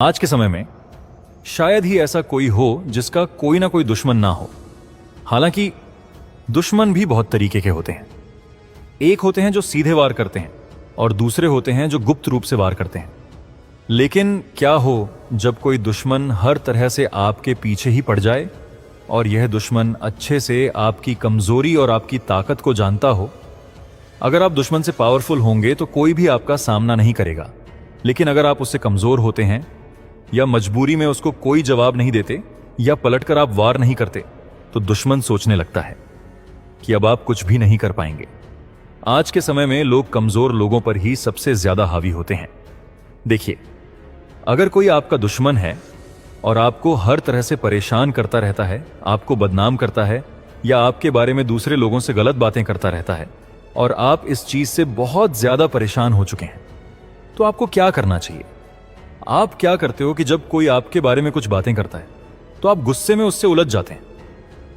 आज के समय में शायद ही ऐसा कोई हो जिसका कोई ना कोई दुश्मन ना हो। हालांकि दुश्मन भी बहुत तरीके के होते हैं। एक होते हैं जो सीधे वार करते हैं और दूसरे होते हैं जो गुप्त रूप से वार करते हैं। लेकिन क्या हो जब कोई दुश्मन हर तरह से आपके पीछे ही पड़ जाए और यह दुश्मन अच्छे से आपकी कमजोरी और आपकी ताकत को जानता हो। अगर आप दुश्मन से पावरफुल होंगे तो कोई भी आपका सामना नहीं करेगा, लेकिन अगर आप उससे कमजोर होते हैं या मजबूरी में उसको कोई जवाब नहीं देते या पलटकर आप वार नहीं करते तो दुश्मन सोचने लगता है कि अब आप कुछ भी नहीं कर पाएंगे। आज के समय में लोग कमजोर लोगों पर ही सबसे ज्यादा हावी होते हैं। देखिए, अगर कोई आपका दुश्मन है और आपको हर तरह से परेशान करता रहता है, आपको बदनाम करता है या आपके बारे में दूसरे लोगों से गलत बातें करता रहता है और आप इस चीज से बहुत ज्यादा परेशान हो चुके हैं, तो आपको क्या करना चाहिए? आप क्या करते हो कि जब कोई आपके बारे में कुछ बातें करता है तो आप गुस्से में उससे उलझ जाते हैं।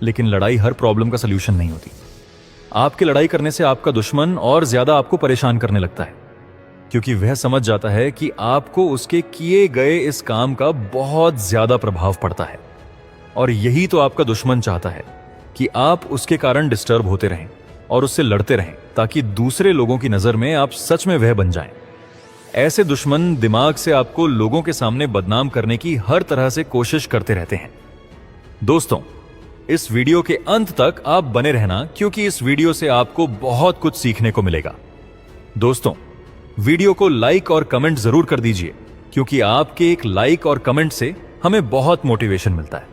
लेकिन लड़ाई हर प्रॉब्लम का सलूशन नहीं होती। आपके लड़ाई करने से आपका दुश्मन और ज्यादा आपको परेशान करने लगता है, क्योंकि वह समझ जाता है कि आपको उसके किए गए इस काम का बहुत ज्यादा प्रभाव पड़ता है। और यही तो आपका दुश्मन चाहता है कि आप उसके कारण डिस्टर्ब होते रहें और उससे लड़ते रहें, ताकि दूसरे लोगों की नजर में आप सच में वह बन जाएं। ऐसे दुश्मन दिमाग से आपको लोगों के सामने बदनाम करने की हर तरह से कोशिश करते रहते हैं। दोस्तों, इस वीडियो के अंत तक आप बने रहना, क्योंकि इस वीडियो से आपको बहुत कुछ सीखने को मिलेगा। दोस्तों, वीडियो को लाइक और कमेंट जरूर कर दीजिए, क्योंकि आपके एक लाइक और कमेंट से हमें बहुत मोटिवेशन मिलता है।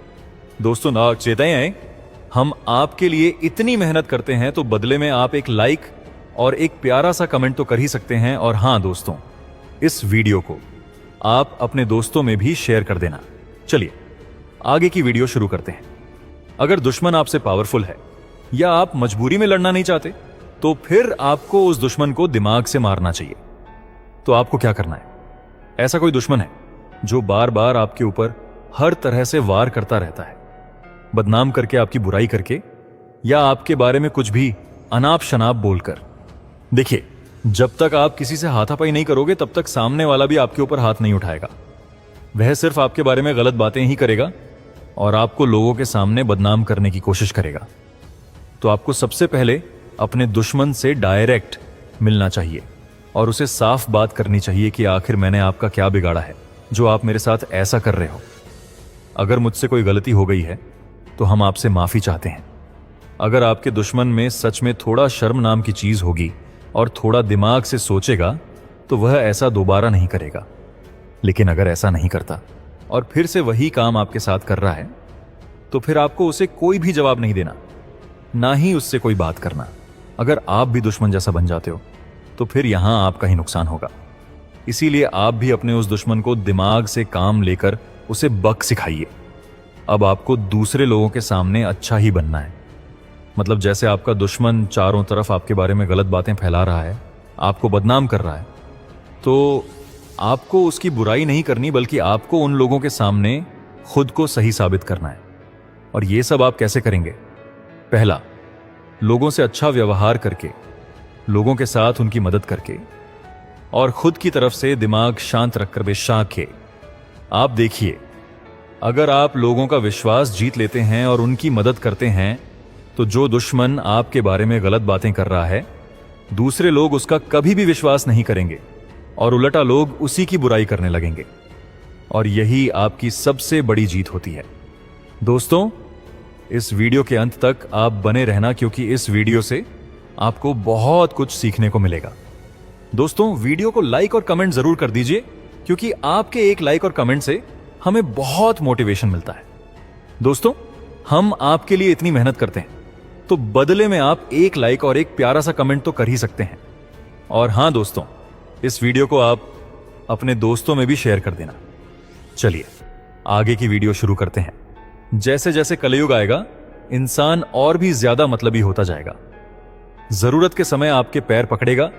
दोस्तों, ना चेताएं, हम आपके लिए इतनी मेहनत करते हैं तो बदले में आप एक लाइक और एक प्यारा सा कमेंट तो कर ही सकते हैं। और हां दोस्तों, इस वीडियो को आप अपने दोस्तों में भी शेयर कर देना। चलिए आगे की वीडियो शुरू करते हैं। अगर दुश्मन आपसे पावरफुल है या आप मजबूरी में लड़ना नहीं चाहते, तो फिर आपको उस दुश्मन को दिमाग से मारना चाहिए। तो आपको क्या करना है? ऐसा कोई दुश्मन है जो बार बार आपके ऊपर हर तरह से वार करता रहता है, बदनाम करके, आपकी बुराई करके या आपके बारे में कुछ भी अनाप शनाप बोलकर। देखिए, जब तक आप किसी से हाथापाई नहीं करोगे तब तक सामने वाला भी आपके ऊपर हाथ नहीं उठाएगा। वह सिर्फ आपके बारे में गलत बातें ही करेगा और आपको लोगों के सामने बदनाम करने की कोशिश करेगा। तो आपको सबसे पहले अपने दुश्मन से डायरेक्ट मिलना चाहिए और उसे साफ बात करनी चाहिए कि आखिर मैंने आपका क्या बिगाड़ा है जो आप मेरे साथ ऐसा कर रहे हो। अगर मुझसे कोई गलती हो गई है तो हम आपसे माफी चाहते हैं। अगर आपके दुश्मन में सच में थोड़ा शर्म नाम की चीज होगी और थोड़ा दिमाग से सोचेगा तो वह ऐसा दोबारा नहीं करेगा। लेकिन अगर ऐसा नहीं करता और फिर से वही काम आपके साथ कर रहा है, तो फिर आपको उसे कोई भी जवाब नहीं देना, ना ही उससे कोई बात करना। अगर आप भी दुश्मन जैसा बन जाते हो तो फिर यहां आपका ही नुकसान होगा। इसीलिए आप भी अपने उस दुश्मन को दिमाग से काम लेकर उसे बक सिखाइए। अब आपको दूसरे लोगों के सामने अच्छा ही बनना है। मतलब जैसे आपका दुश्मन चारों तरफ आपके बारे में गलत बातें फैला रहा है, आपको बदनाम कर रहा है, तो आपको उसकी बुराई नहीं करनी, बल्कि आपको उन लोगों के सामने खुद को सही साबित करना है। और ये सब आप कैसे करेंगे? पहला, लोगों से अच्छा व्यवहार करके, लोगों के साथ उनकी मदद करके और खुद की तरफ से दिमाग शांत रखकर बेशाक। आप देखिए, अगर आप लोगों का विश्वास जीत लेते हैं और उनकी मदद करते हैं, तो जो दुश्मन आपके बारे में गलत बातें कर रहा है, दूसरे लोग उसका कभी भी विश्वास नहीं करेंगे और उल्टा लोग उसी की बुराई करने लगेंगे। और यही आपकी सबसे बड़ी जीत होती है। दोस्तों, इस वीडियो के अंत तक आप बने रहना, क्योंकि इस वीडियो से आपको बहुत कुछ सीखने को मिलेगा। दोस्तों, वीडियो को लाइक और कमेंट जरूर कर दीजिए, क्योंकि आपके एक लाइक और कमेंट से हमें बहुत मोटिवेशन मिलता है। दोस्तों, हम आपके लिए इतनी मेहनत करते हैं, तो बदले में आप एक लाइक और एक प्यारा सा कमेंट तो कर ही सकते हैं। और हां दोस्तों, इस वीडियो को आप अपने दोस्तों में भी शेयर कर देना। चलिए आगे की वीडियो शुरू करते हैं। जैसे जैसे कलयुग आएगा, इंसान और भी ज्यादा मतलबी होता जाएगा। जरूरत के समय आपके पैर पकड़ेगा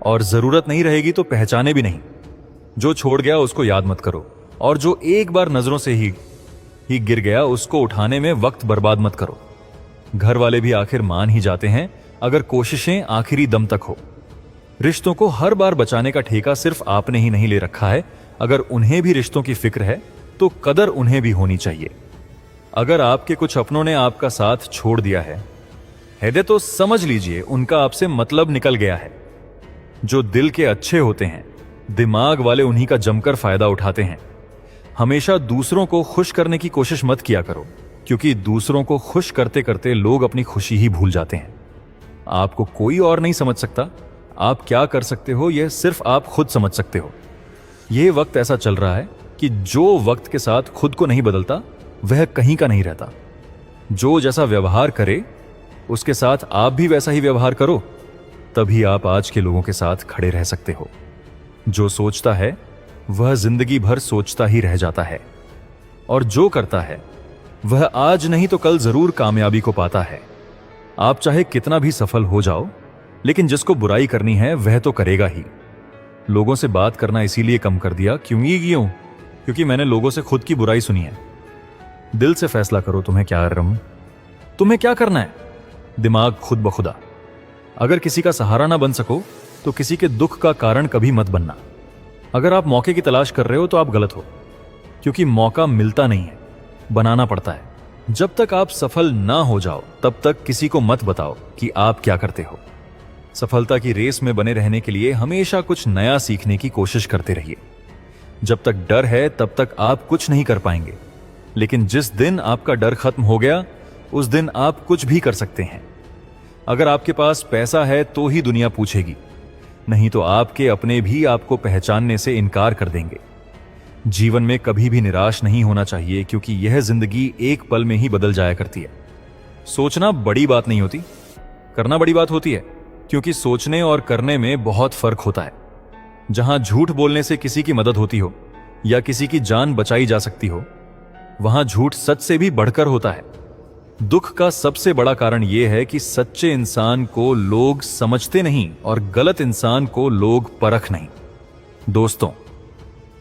और जरूरत नहीं रहेगी तो पहचाने भी नहीं। जो छोड़ गया उसको याद मत करो, और जो एक बार नजरों से ही गिर गया उसको उठाने में वक्त बर्बाद मत करो। घर वाले भी आखिर मान ही जाते हैं अगर कोशिशें आखिरी दम तक हो। रिश्तों को हर बार बचाने का ठेका सिर्फ आपने ही नहीं ले रखा है, अगर उन्हें भी रिश्तों की फिक्र है तो कदर उन्हें भी होनी चाहिए। अगर आपके कुछ अपनों ने आपका साथ छोड़ दिया है तो समझ लीजिए उनका आपसे मतलब निकल गया है। जो दिल के अच्छे होते हैं, दिमाग वाले उन्हीं का जमकर फायदा उठाते हैं। हमेशा दूसरों को खुश करने की कोशिश मत किया करो, क्योंकि दूसरों को खुश करते करते लोग अपनी खुशी ही भूल जाते हैं। आपको कोई और नहीं समझ सकता। आप क्या कर सकते हो यह सिर्फ आप खुद समझ सकते हो। यह वक्त ऐसा चल रहा है कि जो वक्त के साथ खुद को नहीं बदलता वह कहीं का नहीं रहता। जो जैसा व्यवहार करे उसके साथ आप भी वैसा ही व्यवहार करो, तभी आप आज के लोगों के साथ खड़े रह सकते हो। जो सोचता है वह जिंदगी भर सोचता ही रह जाता है, और जो करता है वह आज नहीं तो कल जरूर कामयाबी को पाता है। आप चाहे कितना भी सफल हो जाओ, लेकिन जिसको बुराई करनी है वह तो करेगा ही। लोगों से बात करना इसीलिए कम कर दिया क्योंकि मैंने लोगों से खुद की बुराई सुनी है। दिल से फैसला करो तुम्हें क्या तुम्हें क्या करना है। दिमाग खुद ब खुदा। अगर किसी का सहारा ना बन सको तो किसी के दुख का कारण कभी मत बनना। अगर आप मौके की तलाश कर रहे हो तो आप गलत हो, क्योंकि मौका मिलता नहीं है, बनाना पड़ता है। जब तक आप सफल ना हो जाओ तब तक किसी को मत बताओ कि आप क्या करते हो। सफलता की रेस में बने रहने के लिए हमेशा कुछ नया सीखने की कोशिश करते रहिए। जब तक डर है तब तक आप कुछ नहीं कर पाएंगे, लेकिन जिस दिन आपका डर खत्म हो गया उस दिन आप कुछ भी कर सकते हैं। अगर आपके पास पैसा है तो ही दुनिया पूछेगी, नहीं तो आपके अपने भी आपको पहचानने से इनकार कर देंगे। जीवन में कभी भी निराश नहीं होना चाहिए, क्योंकि यह जिंदगी एक पल में ही बदल जाया करती है। सोचना बड़ी बात नहीं होती, करना बड़ी बात होती है, क्योंकि सोचने और करने में बहुत फर्क होता है। जहां झूठ बोलने से किसी की मदद होती हो या किसी की जान बचाई जा सकती हो, वहां झूठ सच से भी बढ़कर होता है। दुख का सबसे बड़ा कारण यह है कि सच्चे इंसान को लोग समझते नहीं और गलत इंसान को लोग परख नहीं। दोस्तों,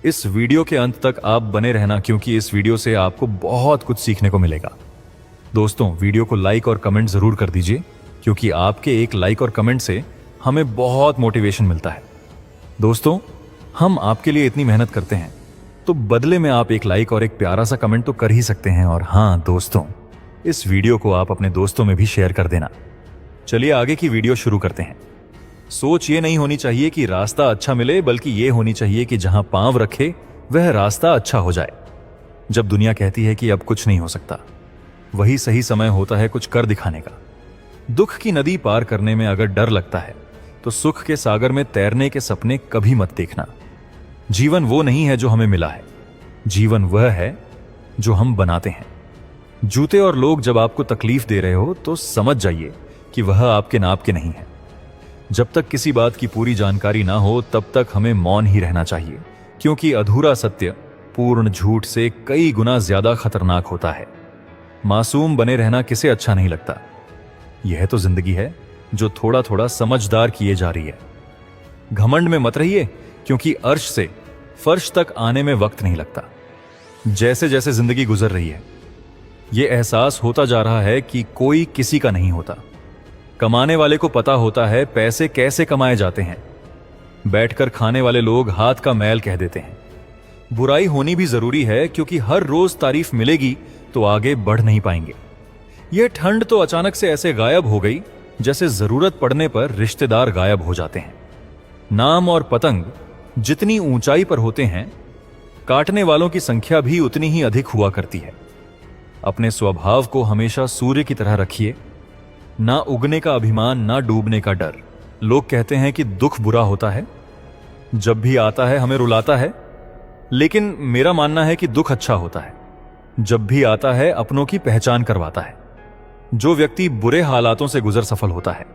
इस वीडियो के अंत तक आप बने रहना, क्योंकि इस वीडियो से आपको बहुत कुछ सीखने को मिलेगा। दोस्तों, वीडियो को लाइक और कमेंट जरूर कर दीजिए, क्योंकि आपके एक लाइक और कमेंट से हमें बहुत मोटिवेशन मिलता है। दोस्तों, हम आपके लिए इतनी मेहनत करते हैं, तो बदले में आप एक लाइक और एक प्यारा सा कमेंट तो कर ही सकते हैं। और हाँ दोस्तों, इस वीडियो को आप अपने दोस्तों में भी शेयर कर देना। चलिए आगे की वीडियो शुरू करते हैं। सोच ये नहीं होनी चाहिए कि रास्ता अच्छा मिले, बल्कि ये होनी चाहिए कि जहां पांव रखे वह रास्ता अच्छा हो जाए। जब दुनिया कहती है कि अब कुछ नहीं हो सकता, वही सही समय होता है कुछ कर दिखाने का। दुख की नदी पार करने में अगर डर लगता है तो सुख के सागर में तैरने के सपने कभी मत देखना। जीवन वो नहीं है जो हमें मिला है, जीवन वह है जो हम बनाते हैं। जूते और लोग जब आपको तकलीफ दे रहे हो तो समझ जाइए कि वह आपके नाप के नहीं है। जब तक किसी बात की पूरी जानकारी ना हो तब तक हमें मौन ही रहना चाहिए, क्योंकि अधूरा सत्य पूर्ण झूठ से कई गुना ज्यादा खतरनाक होता है। मासूम बने रहना किसे अच्छा नहीं लगता। यह तो जिंदगी है जो थोड़ा थोड़ा समझदार किए जा रही है। घमंड में मत रहिए, क्योंकि अर्श से फर्श तक आने में वक्त नहीं लगता। जैसे जैसे जिंदगी गुजर रही है, यह एहसास होता जा रहा है कि कोई किसी का नहीं होता। कमाने वाले को पता होता है पैसे कैसे कमाए जाते हैं। बैठकर खाने वाले लोग हाथ का मैल कह देते हैं। बुराई होनी भी जरूरी है, क्योंकि हर रोज तारीफ मिलेगी तो आगे बढ़ नहीं पाएंगे। यह ठंड तो अचानक से ऐसे गायब हो गई जैसे जरूरत पड़ने पर रिश्तेदार गायब हो जाते हैं। नाम और पतंग जितनी ऊंचाई पर होते हैं, काटने वालों की संख्या भी उतनी ही अधिक हुआ करती है। अपने स्वभाव को हमेशा सूर्य की तरह रखिए, ना उगने का अभिमान, ना डूबने का डर। लोग कहते हैं कि दुख बुरा होता है, जब भी आता है हमें रुलाता है, लेकिन मेरा मानना है कि दुख अच्छा होता है। जब भी आता है अपनों की पहचान करवाता है। जो व्यक्ति बुरे हालातों से गुजर सफल होता है,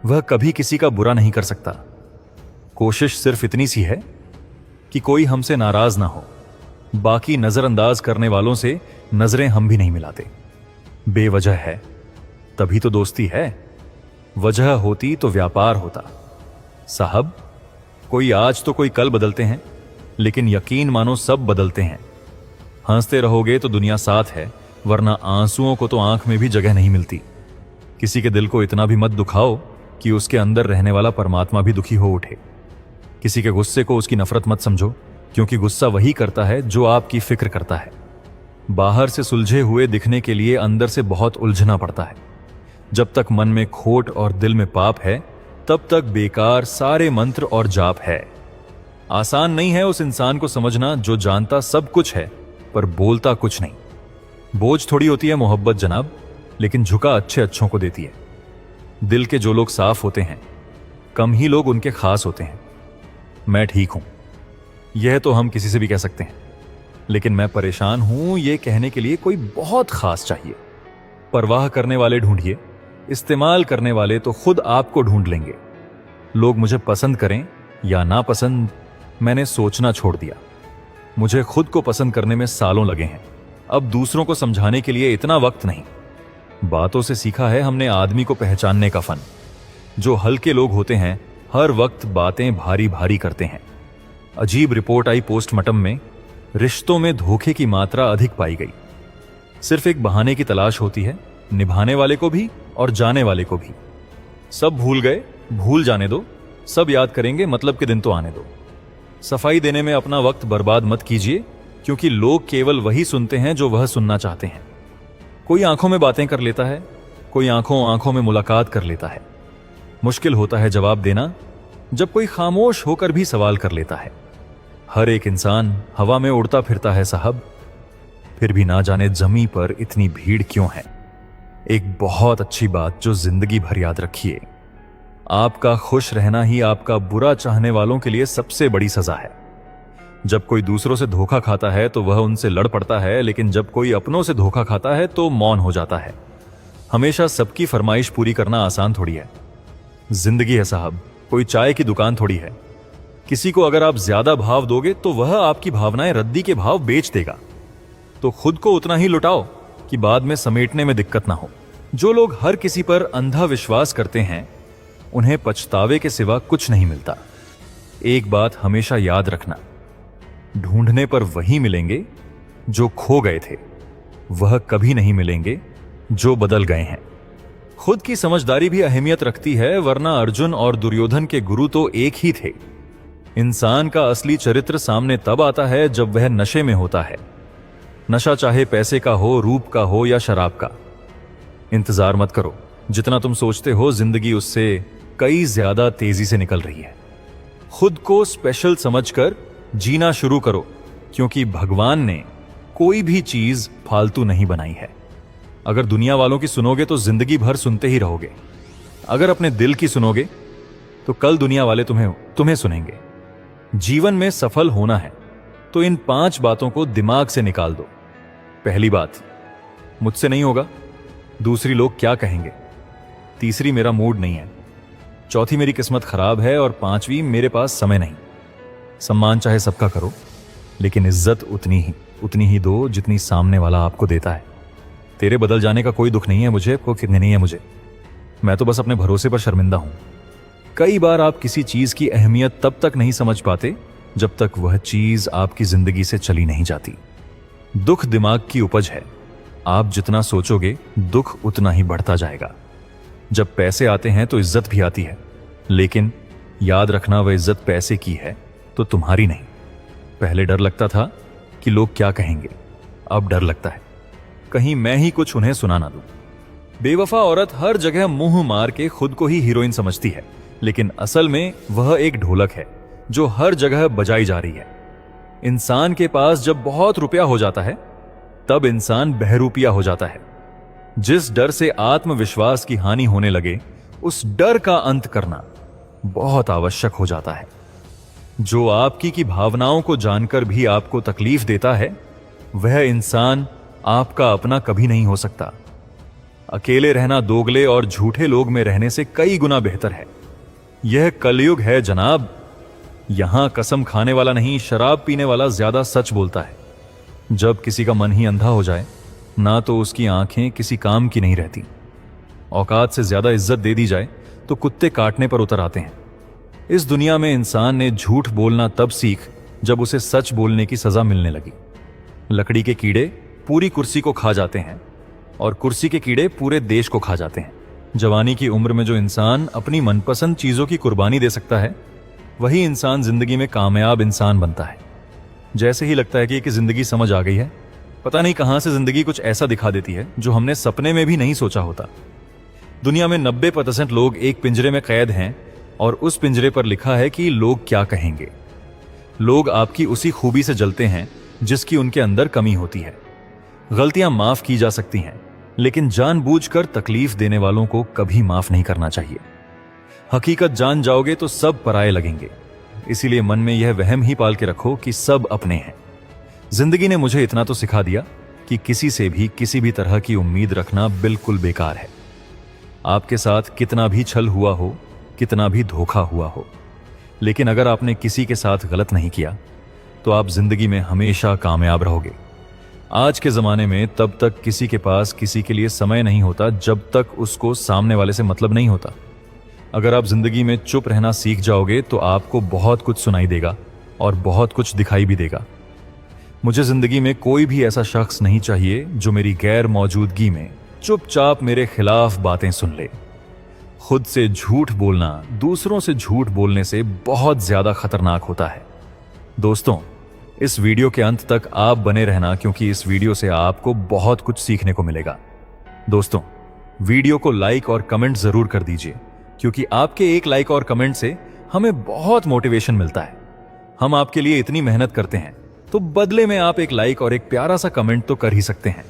वह कभी किसी का बुरा नहीं कर सकता। कोशिश सिर्फ इतनी सी है कि कोई हमसे नाराज ना हो। बाकी नजरअंदाज करने वालों से नजरें हम भी नहीं मिलाते। बेवजह है तभी तो दोस्ती है, वजह होती तो व्यापार होता। साहब, कोई आज तो कोई कल बदलते हैं, लेकिन यकीन मानो सब बदलते हैं। हंसते रहोगे तो दुनिया साथ है, वरना आंसुओं को तो आंख में भी जगह नहीं मिलती। किसी के दिल को इतना भी मत दुखाओ कि उसके अंदर रहने वाला परमात्मा भी दुखी हो उठे। किसी के गुस्से को उसकी नफरत मत समझो, क्योंकि गुस्सा वही करता है जो आपकी फिक्र करता है। बाहर से सुलझे हुए दिखने के लिए अंदर से बहुत उलझना पड़ता है। जब तक मन में खोट और दिल में पाप है, तब तक बेकार सारे मंत्र और जाप है। आसान नहीं है उस इंसान को समझना जो जानता सब कुछ है पर बोलता कुछ नहीं। बोझ थोड़ी होती है मोहब्बत जनाब, लेकिन झुका अच्छे अच्छों को देती है। दिल के जो लोग साफ होते हैं, कम ही लोग उनके खास होते हैं। मैं ठीक हूं, यह तो हम किसी से भी कह सकते हैं, लेकिन मैं परेशान हूं यह कहने के लिए कोई बहुत खास चाहिए। परवाह करने वाले ढूंढिए, इस्तेमाल करने वाले तो खुद आपको ढूंढ लेंगे। लोग मुझे पसंद करें या ना पसंद, मैंने सोचना छोड़ दिया। मुझे खुद को पसंद करने में सालों लगे हैं। अब दूसरों को समझाने के लिए इतना वक्त नहीं। बातों से सीखा है हमने आदमी को पहचानने का फन। जो हल्के लोग होते हैं हर वक्त बातें भारी भारी करते हैं। अजीब रिपोर्ट आई पोस्टमार्टम में, रिश्तों में धोखे की मात्रा अधिक पाई गई। सिर्फ एक बहाने की तलाश होती है, निभाने वाले को भी और जाने वाले को भी। सब भूल गए, भूल जाने दो, सब याद करेंगे, मतलब के दिन तो आने दो। सफाई देने में अपना वक्त बर्बाद मत कीजिए, क्योंकि लोग केवल वही सुनते हैं जो वह सुनना चाहते हैं। कोई आंखों में बातें कर लेता है, कोई आंखों आंखों में मुलाकात कर लेता है। मुश्किल होता है जवाब देना जब कोई खामोश होकर भी सवाल कर लेता है। हर एक इंसान हवा में उड़ता फिरता है साहब, फिर भी ना जाने जमी पर इतनी भीड़ क्यों है। एक बहुत अच्छी बात जो जिंदगी भर याद रखिए, आपका खुश रहना ही आपका बुरा चाहने वालों के लिए सबसे बड़ी सजा है। जब कोई दूसरों से धोखा खाता है तो वह उनसे लड़ पड़ता है, लेकिन जब कोई अपनों से धोखा खाता है तो मौन हो जाता है। हमेशा सबकी फरमाइश पूरी करना आसान थोड़ी है। जिंदगी है साहब, कोई चाय की दुकान थोड़ी है। किसी को अगर आप ज्यादा भाव दोगे तो वह आपकी भावनाएं रद्दी के भाव बेच देगा। तो खुद को उतना ही लुटाओ कि बाद में समेटने में दिक्कत ना हो। जो लोग हर किसी पर अंधा विश्वास करते हैं, उन्हें पछतावे के सिवा कुछ नहीं मिलता। एक बात हमेशा याद रखना, ढूंढने पर वही मिलेंगे जो खो गए थे, वह कभी नहीं मिलेंगे जो बदल गए हैं। खुद की समझदारी भी अहमियत रखती है, वरना अर्जुन और दुर्योधन के गुरु तो एक ही थे। इंसान का असली चरित्र सामने तब आता है जब वह नशे में होता है। नशा चाहे पैसे का हो, रूप का हो या शराब का। इंतजार मत करो, जितना तुम सोचते हो जिंदगी उससे कई ज्यादा तेजी से निकल रही है। खुद को स्पेशल समझकर जीना शुरू करो, क्योंकि भगवान ने कोई भी चीज फालतू नहीं बनाई है। अगर दुनिया वालों की सुनोगे तो जिंदगी भर सुनते ही रहोगे। अगर अपने दिल की सुनोगे तो कल दुनिया वाले तुम्हें सुनेंगे। जीवन में सफल होना है तो इन 5 बातों को दिमाग से निकाल दो। पहली बात, मुझसे नहीं होगा। दूसरी, लोग क्या कहेंगे। तीसरी, मेरा मूड नहीं है। चौथी, मेरी किस्मत खराब है। और 5वीं, मेरे पास समय नहीं। सम्मान चाहे सबका करो, लेकिन इज्जत उतनी ही दो जितनी सामने वाला आपको देता है। तेरे बदल जाने का कोई दुख नहीं है मुझे, कोई फिक्र नहीं है मुझे। मैं तो बस अपने भरोसे पर शर्मिंदा हूं। कई बार आप किसी चीज की अहमियत तब तक नहीं समझ पाते जब तक वह चीज आपकी जिंदगी से चली नहीं जाती। दुख दिमाग की उपज है। आप जितना सोचोगे दुख उतना ही बढ़ता जाएगा। जब पैसे आते हैं तो इज्जत भी आती है, लेकिन याद रखना वह इज्जत पैसे की है तो तुम्हारी नहीं। पहले डर लगता था कि लोग क्या कहेंगे, अब डर लगता है कहीं मैं ही कुछ उन्हें सुना ना दूं। बेवफा औरत हर जगह मुंह मार के खुद को ही हीरोइन समझती है, लेकिन असल में वह एक ढोलक है जो हर जगह बजाई जा रही है। इंसान के पास जब बहुत रुपया हो जाता है तब इंसान बहरूपिया हो जाता है। जिस डर से आत्मविश्वास की हानि होने लगे, उस डर का अंत करना बहुत आवश्यक हो जाता है। जो आपकी की भावनाओं को जानकर भी आपको तकलीफ देता है, वह इंसान आपका अपना कभी नहीं हो सकता। अकेले रहना दोगले और झूठे लोग में रहने से कई गुना बेहतर है। यह कलयुग है जनाब। यहां कसम खाने वाला नहीं, शराब पीने वाला ज्यादा सच बोलता है। जब किसी का मन ही अंधा हो जाए ना तो उसकी आंखें किसी काम की नहीं रहती। औकात से ज्यादा इज्जत दे दी जाए तो कुत्ते काटने पर उतर आते हैं। इस दुनिया में इंसान ने झूठ बोलना तब सीख जब उसे सच बोलने की सजा मिलने लगी। लकड़ी के कीड़े पूरी कुर्सी को खा जाते हैं और कुर्सी के कीड़े पूरे देश को खा जाते हैं। जवानी की उम्र में जो इंसान अपनी मनपसंद चीजों की कुर्बानी दे सकता है, वही इंसान जिंदगी में कामयाब इंसान बनता है। जैसे ही लगता है कि जिंदगी समझ आ गई है, पता नहीं कहां से जिंदगी कुछ ऐसा दिखा देती है जो हमने सपने में भी नहीं सोचा होता। दुनिया में 90% लोग एक पिंजरे में कैद हैं और उस पिंजरे पर लिखा है कि लोग क्या कहेंगे। लोग आपकी उसी खूबी से जलते हैं जिसकी उनके अंदर कमी होती है। गलतियां माफ की जा सकती हैं, लेकिन जानबूझकर तकलीफ देने वालों को कभी माफ नहीं करना चाहिए। हकीकत जान जाओगे तो सब पराये लगेंगे, इसीलिए मन में यह वहम ही पाल के रखो कि सब अपने हैं। जिंदगी ने मुझे इतना तो सिखा दिया कि किसी से भी किसी भी तरह की उम्मीद रखना बिल्कुल बेकार है। आपके साथ कितना भी छल हुआ हो, कितना भी धोखा हुआ हो, लेकिन अगर आपने किसी के साथ गलत नहीं किया तो आप जिंदगी में हमेशा कामयाब रहोगे। आज के जमाने में तब तक किसी के पास किसी के लिए समय नहीं होता जब तक उसको सामने वाले से मतलब नहीं होता। अगर आप जिंदगी में चुप रहना सीख जाओगे तो आपको बहुत कुछ सुनाई देगा और बहुत कुछ दिखाई भी देगा। मुझे जिंदगी में कोई भी ऐसा शख्स नहीं चाहिए जो मेरी गैर मौजूदगी में चुपचाप मेरे खिलाफ बातें सुन ले। खुद से झूठ बोलना दूसरों से झूठ बोलने से बहुत ज्यादा खतरनाक होता है। दोस्तों, इस वीडियो के अंत तक आप बने रहना, क्योंकि इस वीडियो से आपको बहुत कुछ सीखने को मिलेगा। दोस्तों, वीडियो को लाइक और कमेंट जरूर कर दीजिए, क्योंकि आपके एक लाइक और कमेंट से हमें बहुत मोटिवेशन मिलता है। हम आपके लिए इतनी मेहनत करते हैं, तो बदले में आप एक लाइक और एक प्यारा सा कमेंट तो कर ही सकते हैं।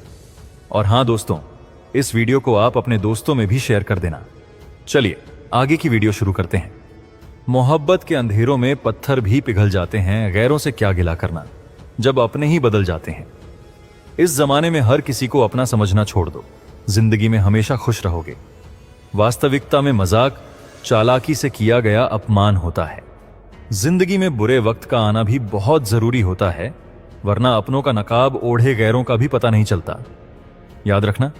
और हां दोस्तों, इस वीडियो को आप अपने दोस्तों में भी शेयर कर देना। चलिए आगे की वीडियो शुरू करते हैं। मोहब्बत के अंधेरों में पत्थर भी पिघल जाते हैं, गैरों से क्या गिला करना जब अपने ही बदल जाते हैं। इस जमाने में हर किसी को अपना समझना छोड़ दो, जिंदगी में हमेशा खुश रहोगे। वास्तविकता में मजाक चालाकी से किया गया अपमान होता है। जिंदगी में बुरे वक्त का आना भी बहुत जरूरी होता है, वरना अपनों का नकाब ओढ़े गैरों का भी पता नहीं चलता। याद रखना,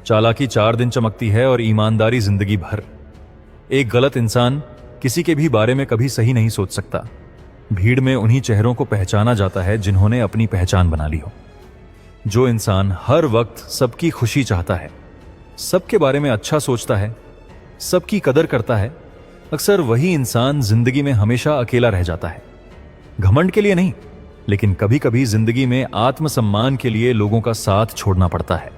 चालाकी 4 दिन चमकती है और ईमानदारी जिंदगी भर। एक गलत इंसान किसी के भी बारे में कभी सही नहीं सोच सकता। भीड़ में उन्हीं चेहरों को पहचाना जाता है जिन्होंने अपनी पहचान बना ली हो। जो इंसान हर वक्त सबकी खुशी चाहता है, सबके बारे में अच्छा सोचता है, सबकी कदर करता है, अक्सर वही इंसान जिंदगी में हमेशा अकेला रह जाता है। घमंड के लिए नहीं, लेकिन कभी कभी जिंदगी में आत्मसम्मान के लिए लोगों का साथ छोड़ना पड़ता है।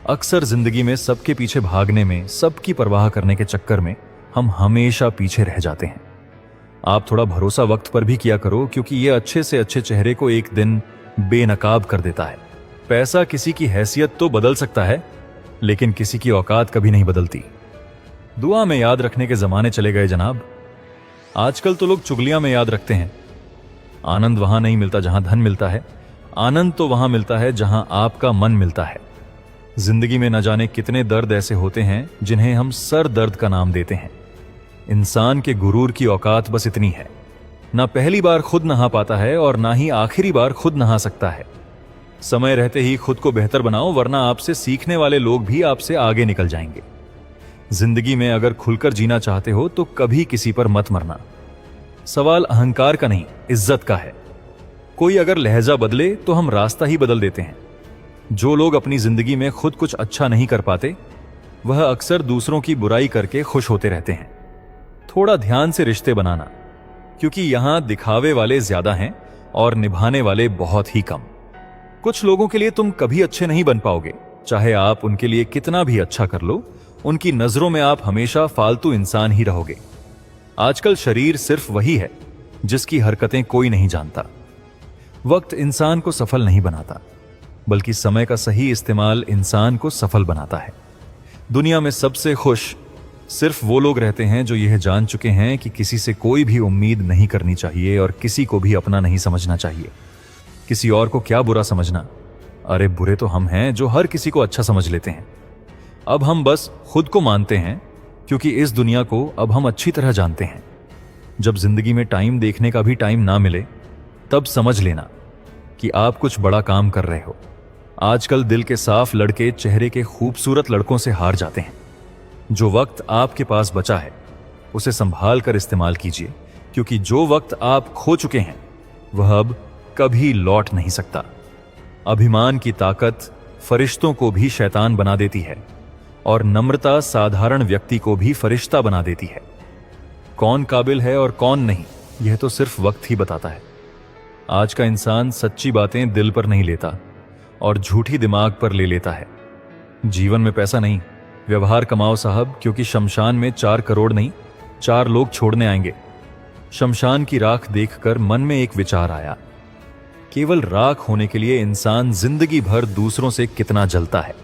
अक्सर जिंदगी में सबके पीछे भागने में, सबकी परवाह करने के चक्कर में हम हमेशा पीछे रह जाते हैं। आप थोड़ा भरोसा वक्त पर भी किया करो, क्योंकि यह अच्छे से अच्छे चेहरे को एक दिन बेनकाब कर देता है। पैसा किसी की हैसियत तो बदल सकता है, लेकिन किसी की औकात कभी नहीं बदलती। दुआ में याद रखने के जमाने चले गए जनाब। आजकल तो लोग चुगलियां में याद रखते हैं। आनंद वहां नहीं मिलता जहां धन मिलता है, आनंद तो वहां मिलता है जहां आपका मन मिलता है। जिंदगी में न जाने कितने दर्द ऐसे होते हैं जिन्हें हम सर दर्द का नाम देते हैं। इंसान के गुरूर की औकात बस इतनी है, ना पहली बार खुद नहा पाता है और ना ही आखिरी बार खुद नहा सकता है। समय रहते ही खुद को बेहतर बनाओ, वरना आपसे सीखने वाले लोग भी आपसे आगे निकल जाएंगे। जिंदगी में अगर खुलकर जीना चाहते हो तो कभी किसी पर मत मरना। सवाल अहंकार का नहीं, इज्जत का है। कोई अगर लहजा बदले तो हम रास्ता ही बदल देते हैं। जो लोग अपनी जिंदगी में खुद कुछ अच्छा नहीं कर पाते, वह अक्सर दूसरों की बुराई करके खुश होते रहते हैं। थोड़ा ध्यान से रिश्ते बनाना, क्योंकि यहां दिखावे वाले ज्यादा हैं और निभाने वाले बहुत ही कम। कुछ लोगों के लिए तुम कभी अच्छे नहीं बन पाओगे, चाहे आप उनके लिए कितना भी अच्छा कर लो। उनकी नजरों में आप हमेशा फालतू इंसान ही रहोगे। आजकल शरीर सिर्फ वही है जिसकी हरकतें कोई नहीं जानता। वक्त इंसान को सफल नहीं बनाता, बल्कि समय का सही इस्तेमाल इंसान को सफल बनाता है। दुनिया में सबसे खुश सिर्फ वो लोग रहते हैं जो यह जान चुके हैं कि किसी से कोई भी उम्मीद नहीं करनी चाहिए और किसी को भी अपना नहीं समझना चाहिए। किसी और को क्या बुरा समझना, अरे बुरे तो हम हैं जो हर किसी को अच्छा समझ लेते हैं। अब हम बस खुद को मानते हैं, क्योंकि इस दुनिया को अब हम अच्छी तरह जानते हैं। जब जिंदगी में टाइम देखने का भी टाइम ना मिले, तब समझ लेना कि आप कुछ बड़ा काम कर रहे हो। आजकल दिल के साफ लड़के चेहरे के खूबसूरत लड़कों से हार जाते हैं। जो वक्त आपके पास बचा है उसे संभाल कर इस्तेमाल कीजिए, क्योंकि जो वक्त आप खो चुके हैं वह अब कभी लौट नहीं सकता। अभिमान की ताकत फरिश्तों को भी शैतान बना देती है और नम्रता साधारण व्यक्ति को भी फरिश्ता बना देती है। कौन काबिल है और कौन नहीं, यह तो सिर्फ वक्त ही बताता है। आज का इंसान सच्ची बातें दिल पर नहीं लेता और झूठी दिमाग पर ले लेता है। जीवन में पैसा नहीं, व्यवहार कमाओ साहब, क्योंकि शमशान में 4 करोड़ नहीं 4 लोग छोड़ने आएंगे। शमशान की राख देखकर मन में एक विचार आया, केवल राख होने के लिए इंसान जिंदगी भर दूसरों से कितना जलता है।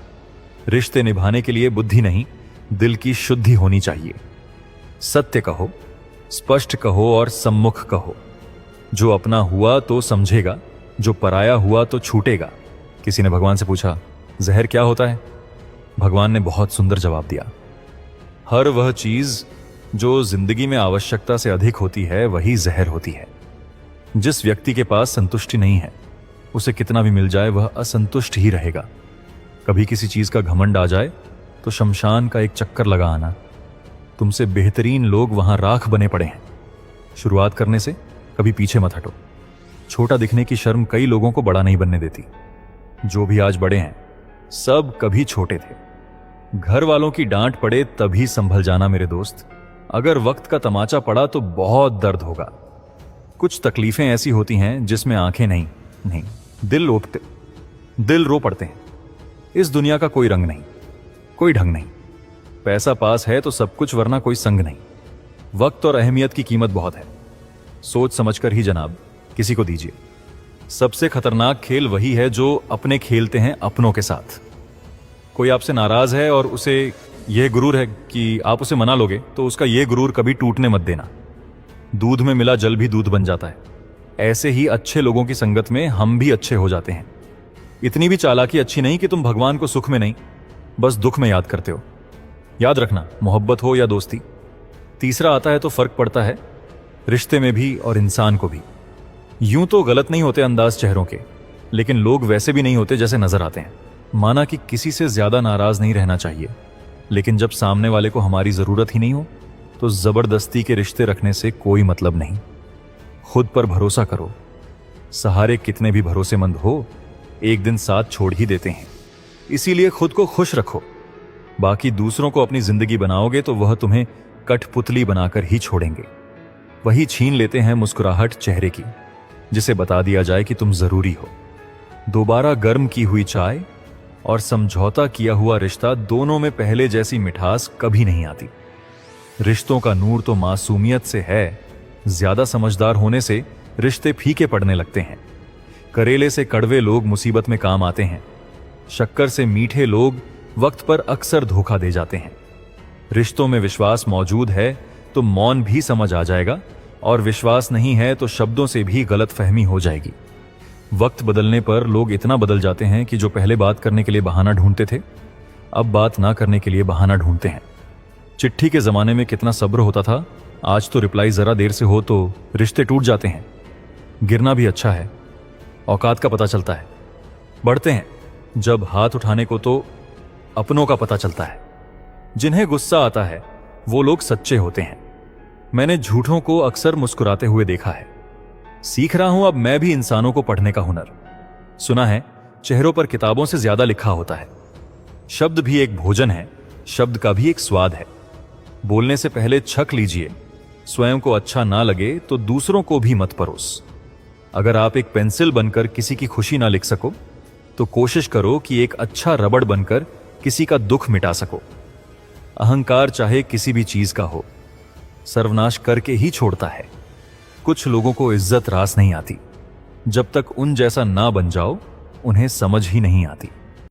रिश्ते निभाने के लिए बुद्धि नहीं, दिल की शुद्धि होनी चाहिए। सत्य कहो, स्पष्ट कहो और सम्मुख कहो। जो अपना हुआ तो समझेगा, जो पराया हुआ तो छूटेगा। किसी ने भगवान से पूछा, जहर क्या होता है? भगवान ने बहुत सुंदर जवाब दिया, हर वह चीज जो जिंदगी में आवश्यकता से अधिक होती है वही जहर होती है। जिस व्यक्ति के पास संतुष्टि नहीं है, उसे कितना भी मिल जाए वह असंतुष्ट ही रहेगा। कभी किसी चीज का घमंड आ जाए तो शमशान का एक चक्कर लगा आना। तुमसे बेहतरीन लोग वहां राख बने पड़े हैं। शुरुआत करने से कभी पीछे मत हटो। छोटा दिखने की शर्म कई लोगों को बड़ा नहीं बनने देती। जो भी आज बड़े हैं सब कभी छोटे थे। घर वालों की डांट पड़े तभी संभल जाना मेरे दोस्त। अगर वक्त का तमाचा पड़ा तो बहुत दर्द होगा। कुछ तकलीफें ऐसी होती हैं जिसमें आंखें नहीं दिल रो पड़ते हैं। इस दुनिया का कोई रंग नहीं, कोई ढंग नहीं। पैसा पास है तो सब कुछ, वरना कोई संग नहीं। वक्त और अहमियत की कीमत बहुत है। सोच समझकर ही जनाब किसी को दीजिए। सबसे खतरनाक खेल वही है जो अपने खेलते हैं अपनों के साथ। कोई आपसे नाराज है और उसे यह गुरूर है कि आप उसे मना लोगे, तो उसका यह गुरूर कभी टूटने मत देना। दूध में मिला जल भी दूध बन जाता है। ऐसे ही अच्छे लोगों की संगत में हम भी अच्छे हो जाते हैं। इतनी भी चालाकी अच्छी नहीं कि तुम भगवान को सुख में नहीं, बस दुख में याद करते हो। याद रखना, मोहब्बत हो या दोस्ती, तीसरा आता है तो फर्क पड़ता है, रिश्ते में भी और इंसान को भी। यूं तो गलत नहीं होते अंदाज चेहरों के, लेकिन लोग वैसे भी नहीं होते जैसे नजर आते हैं। माना कि किसी से ज्यादा नाराज नहीं रहना चाहिए, लेकिन जब सामने वाले को हमारी जरूरत ही नहीं हो तो जबरदस्ती के रिश्ते रखने से कोई मतलब नहीं। खुद पर भरोसा करो। सहारे कितने भी भरोसेमंद हो, एक दिन साथ छोड़ ही देते हैं। इसीलिए खुद को खुश रखो। बाकी दूसरों को अपनी जिंदगी बनाओगे तो वह तुम्हें कठपुतली बनाकर ही छोड़ेंगे। वही छीन लेते हैं मुस्कुराहट चेहरे की, जिसे बता दिया जाए कि तुम जरूरी हो। दोबारा गर्म की हुई चाय और समझौता किया हुआ रिश्ता, दोनों में पहले जैसी मिठास कभी नहीं आती। रिश्तों का नूर तो मासूमियत से है। ज्यादा समझदार होने से रिश्ते फीके पड़ने लगते हैं। करेले से कड़वे लोग मुसीबत में काम आते हैं। शक्कर से मीठे लोग वक्त पर अक्सर धोखा दे जाते हैं। रिश्तों में विश्वास मौजूद है तो मौन भी समझ आ जाएगा, और विश्वास नहीं है तो शब्दों से भी गलतफहमी हो जाएगी। वक्त बदलने पर लोग इतना बदल जाते हैं कि जो पहले बात करने के लिए बहाना ढूंढते थे, अब बात ना करने के लिए बहाना ढूंढते हैं। चिट्ठी के जमाने में कितना सब्र होता था, आज तो रिप्लाई जरा देर से हो तो रिश्ते टूट जाते हैं। गिरना भी अच्छा है, औकात का पता चलता है। बढ़ते हैं जब हाथ उठाने को तो अपनों का पता चलता है। जिन्हें गुस्सा आता है वो लोग सच्चे होते हैं। मैंने झूठों को अक्सर मुस्कुराते हुए देखा है। सीख रहा हूं अब मैं भी इंसानों को पढ़ने का हुनर। सुना है चेहरों पर किताबों से ज्यादा लिखा होता है। शब्द भी एक भोजन है, शब्द का भी एक स्वाद है। बोलने से पहले छक लीजिए। स्वयं को अच्छा ना लगे तो दूसरों को भी मत परोस। अगर आप एक पेंसिल बनकर किसी की खुशी ना लिख सको तो कोशिश करो कि एक अच्छा रबड़ बनकर किसी का दुख मिटा सको। अहंकार चाहे किसी भी चीज का हो, सर्वनाश करके ही छोड़ता है। कुछ लोगों को इज्जत रास नहीं आती। जब तक उन जैसा ना बन जाओ उन्हें समझ ही नहीं आती।